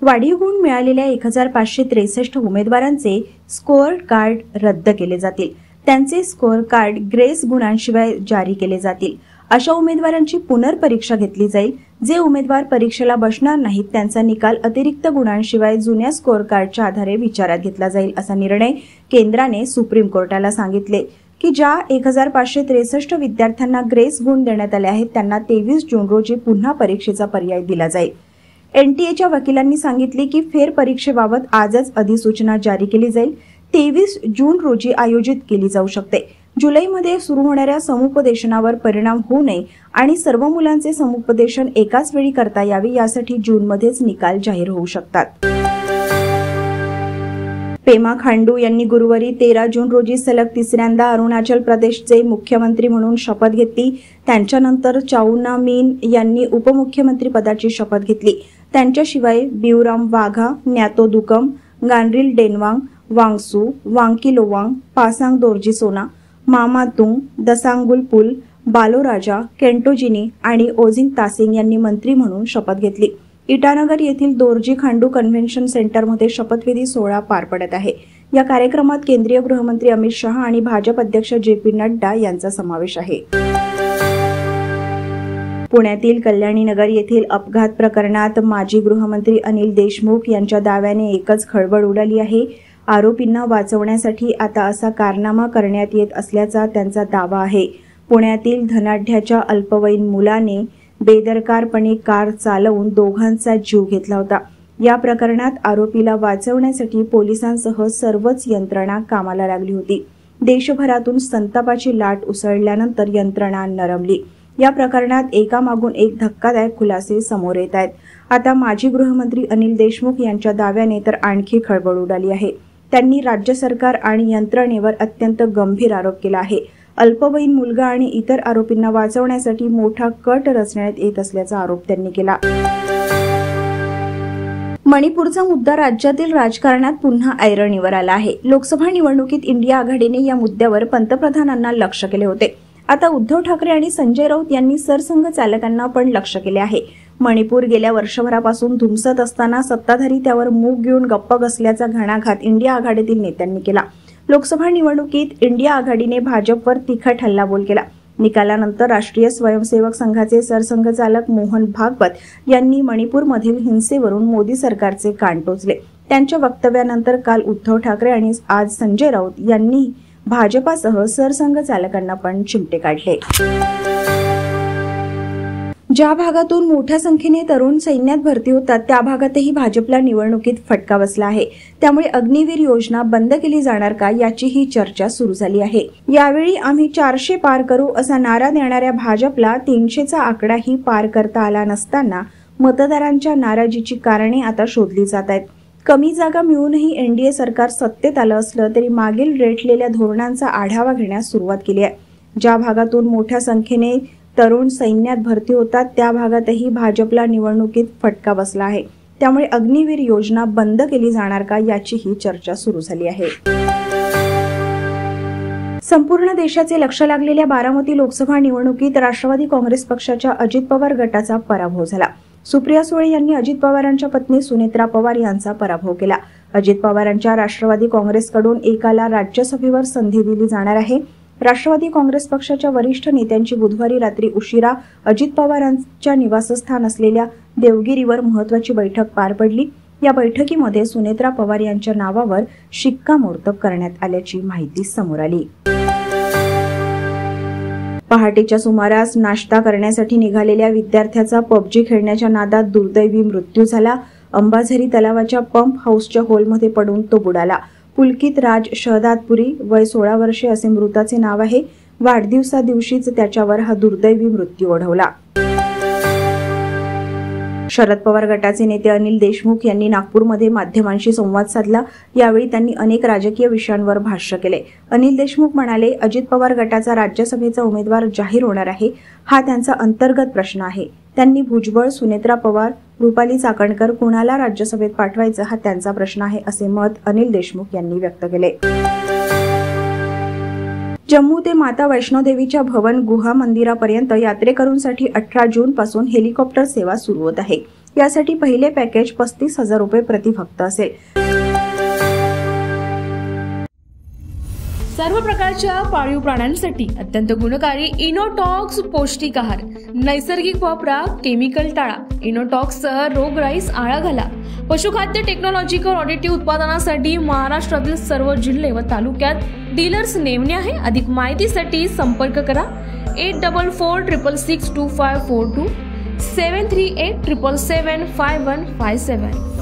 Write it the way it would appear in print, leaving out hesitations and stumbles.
वाढीव गुण मिळालेल्या 1563 उमेदवारांचे स्कोअर कार्ड रद्द केले जातील। त्यांचे स्कोअर कार्ड ग्रेस गुणांशिवाय जारी केले जातील। अशा उमेदवारांची पुनर्परीक्षा घेतली जाईल। जे उमेदवार परीक्षेला बसणार नाहीत त्यांचा निकाल अतिरिक्त गुणांशिवाय जुन्या स्कोअर कार्डच्या आधारे विचारात घेतला जाईल, असा निर्णय केंद्राने सुप्रीम कोर्टाला सांगितले की ज्या 1563 विद्यार्थ्यांना ग्रेस गुण देण्यात आले आहेत त्यांना 23 जून रोजी पुन्हा परीक्षेचा पर्याय दिला जाईल। एनटीएच्या वकिलांनी सांगितले की फेरपरीक्षेबाबत आजच अधिसूचना जारी केली जाईल। 23 जून रोजी आयोजित केली जाऊ शकते। जुलैमध्ये सुरू होणाऱ्या समुपदेशनावर परिणाम होऊ नये आणि सर्व मुलांचे समुपदेशन एकाच वेळी करता यावे यासाठी जूनमध्येच निकाल जाहीर होऊ शकतात। पेमा खांडू यांनी गुरुवारी 13 जून रोजी सलग तिसऱ्यांदा अरुणाचल प्रदेशचे मुख्यमंत्री म्हणून शपथ घेतली। त्यांच्यानंतर चाउना मीन यांनी उपमुख्यमंत्री पदाची शपथ घेतली। त्यांच्याशिवाय बिवराम वाघा, न्यातो दुकम, गानरिल डेनवांग, वांगसू, वांकी लोवांग, पासांग दोरजी सोना, मामा तुंग, दसांगुल पुल, बालोराजा, केंटोजिनी आणि ओजिंग तासिंग यांनी मंत्री म्हणून शपथ घेतली। इटानगर येथील दोरजी खांडू कन्व्हेन्शन सेंटरमध्ये शपथविधी सोहळा पार पडत आहे। या कार्यक्रमात केंद्रीय गृहमंत्री अमित शहा आणि भाजप अध्यक्ष JP नड्डा यांचा समावेश आहे। पुण्यातील कल्याणीनगर येथील अपघात प्रकरणात माजी गृहमंत्री अनिल देशमुख यांच्या दाव्याने एकच खळबळ उडाली आहे। आरोपींना वाचवण्यासाठी आता असा कारनामा करण्यात येत असल्याचा त्यांचा दावा आहे। पुण्यातील धनाढ्याच्या अल्पवयीन मुलाने बेदरकारपणे कार चालवून दोघांचा जीव घेतला होता। या प्रकरणात आरोपीला वाचवण्यासाठी पोलिसांसह सर्वच यंत्रणा कामाला लागली होती। देशभरातून संतापाची लाट उसळल्यानंतर यंत्रणा नरमली। या प्रकरणात एकामागून एक धक्कादायक खुलासे समोर येत आहेत। आता माजी गृहमंत्री अनिल देशमुख यांच्या दाव्याने तर आणखी खळबळ उडाली आहे। त्यांनी राज्य सरकार आणि यंत्रणेवर अत्यंत गंभीर आरोप केला आहे। अल्पवयीन मुलगा आणि इतर आरोपींना वाचवण्यासाठी मोठा कट रचण्यात येत असल्याचा आरोप त्यांनी केला। मणिपूरचा मुद्दा राज्यातील राजकारणात पुन्हा ऐरणीवर आला आहे। लोकसभा निवडणुकीत इंडिया आघाडीने या मुद्द्यावर पंतप्रधानांना लक्ष केले होते। आता उद्धव ठाकरे आणि संजय राऊत यांनी सरसंघचालकांना पण लक्ष केले आहे। मणिपूर गेल्या वर्षभरापासून धुमसत असताना सत्ताधारी त्यावर मूग घेऊन गप्प बसल्याचा घणाघात इंडिया आघाडीतील नेत्यांनी केला। लोकसभा निवडणुकीत इंडिया आघाडीने भाजपवर तिखट हल्लाबोल केला। निकालानंतर राष्ट्रीय स्वयंसेवक संघाचे सरसंघचालक मोहन भागवत यांनी मणिपूरमधील हिंसेवरून मोदी सरकारचे कान टोचले। त्यांच्या वक्तव्यानंतर काल उद्धव ठाकरे आणि आज संजय राऊत यांनी भाजपासह सरसंघचालकांना पण चिमटे काढले। ज्या भागातून मोठ्या संख्येने तरुण सैन्यात भरती होतात त्या भागातही भाजपला निवडणुकीत फटका बसला आहे। त्यामुळे अग्निवीर योजना बंद केली जाणार का याचीही चर्चा सुरू झाली आहे। यावेळी आम्ही 400 पार करू असा नारा देणाऱ्या भाजपला 300चा आकडाही पार करता आला नसताना मतदारांच्या नाराजीची कारणे आता शोधली जात आहेत। कमी जागा मिळूनही एनडीए सरकार सत्तेत आलं असलं तरी मागील रेटलेल्या धोरणांचा आढावा घेण्यास सुरुवात केली आहे। ज्या भागातून मोठ्या संख्येने तरुण सैन्यात भरती होतात त्या भागातही भाजपला निवडणुकीत फटका बसला आहे। त्यामुळे अग्निवीर योजना बंद केली जाणार का याचीही चर्चा सुरू झाली आहे। संपूर्ण देशाचे लक्ष लागलेल्या बारामती लोकसभा निवडणुकीत राष्ट्रवादी काँग्रेस पक्षाच्या अजित पवार गटाचा पराभव झाला। सुप्रिया सुळे यांनी अजित पवारांच्या पत्नी सुनेत्रा पवार यांचा पराभव केला। अजित पवारांच्या राष्ट्रवादी काँग्रेसकडून एकाला राज्यसभेवर संधी दिली जाणार आहे। राष्ट्रवादी काँग्रेस पक्षाच्या वरिष्ठ नेत्यांची बुधवारी रात्री उशिरा अजित पवारांच्या निवासस्थान असलेल्या देवगिरीवर महत्त्वाची बैठक पार पडली। या बैठकीमध्ये सुनेत्रा पवार यांच्या नावावर शिक्कामोर्तब करण्यात आल्याची माहिती समोर आली। पहाटेच्या सुमारास नाश्ता करण्यासाठी निघालेल्या विद्यार्थ्याचा पबजी खेळण्याच्या नादात दुर्दैवी मृत्यू झाला। अंबाझरी तलावाच्या पंप हाऊसच्या होलमध्ये पडून तो बुडाला। पुलकित राज शहदादपुरी वय 16 वर्षे असे मृताचे नाव आहे। वाढदिवसा दिवशीच त्याच्यावर हा दुर्दैवी मृत्यू ओढवला। शरद पवार गटाचे नेते अनिल देशमुख यांनी नागपूरमध्ये माध्यमांशी संवाद साधला। यावेळी त्यांनी अनेक राजकीय विषयांवर भाष्य केले। अनिल देशमुख म्हणाले, अजित पवार गटाचा राज्यसभेचा उमेदवार जाहीर होणार आहे हा त्यांचा अंतर्गत प्रश्न आहे। त्यांनी भुजबळ, सुनेत्रा पवार, रुपाली चाकणकर कुणाला राज्यसभेत पाठवायचं हा त्यांचा प्रश्न आहे असे मत अनिल देशमुख यांनी व्यक्त केले। जम्मू ते माता वैष्णोदेवीच्या भवन गुहा मंदिरापर्यंत यात्रेकरूंसाठी 18 जून पासून हेलिकॉप्टर सेवा सुरू होत आहे। यासाठी पहिले पॅकेज 35,000 रुपये प्रति भक्त असेल। सर्व प्रकारच्या पाळीव प्राण्यांसाठी अत्यंत गुणकारी इनोटॉक्स पौष्टिक आहार, नैसर्गिक वापरा, केमिकल टाळा। इनोटॉक्स सह रोगराईस आळा घाला। पशुखाद्य टेक्नॉलॉजिकल ऑडिटिव्ह उत्पादनासाठी महाराष्ट्रातील सर्व जिल्हे व तालुक्यात डीलर्स नेमणे आहे। अधिक माहितीसाठी संपर्क करा 8446625542 738777557।